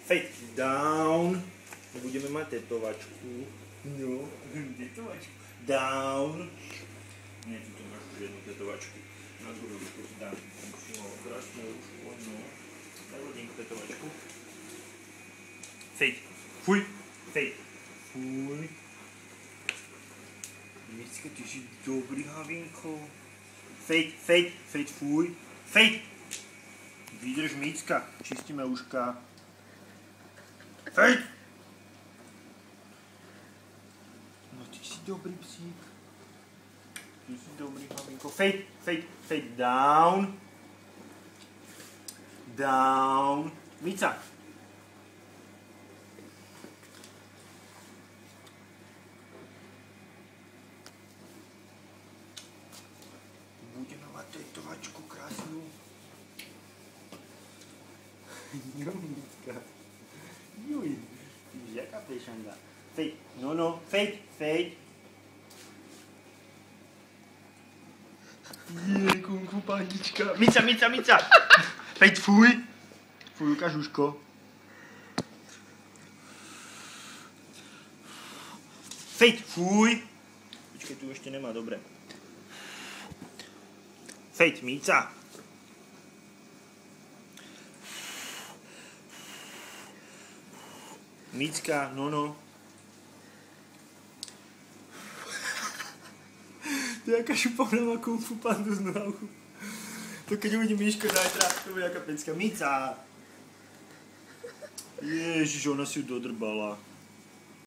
Fade down. Budeme mať tetovačku. No, tetovačku. Down. Nie, tu máš už jednu tetovačku. Na druhú ruku si dám. Krásne rušku, no. Daj hodinku tetovačku. Fade. Fuj. Fade. Fuj. Dneska ty si dobrý, Havinko. Fade, fade, fade, fuj. Fade. Vydrž, Micka. Čistíme uška. Fade. No ty si dobrý psík. Ty si dobrý, Havinko. Fade, fade, fade, down. Down. Mica. Budeme mať tetovačku krásnu. No, Micka. Juj. Jaká plešanda. Fade. No, no. Fade, fade. Je, kung fu pandička. Mica, Mica, Mica. Fade, fuj. Fuj, ukáž uško. Fade, fuj. Počkej, tu ešte nemá, dobre. Fade, Mica. Micka, no. To je jaká šupavná má kung fu pandu z nohu. To keď uvidím Miško zajtra, to bude jaká pecka. Mica! Ježiš, ona si ju dodrbala.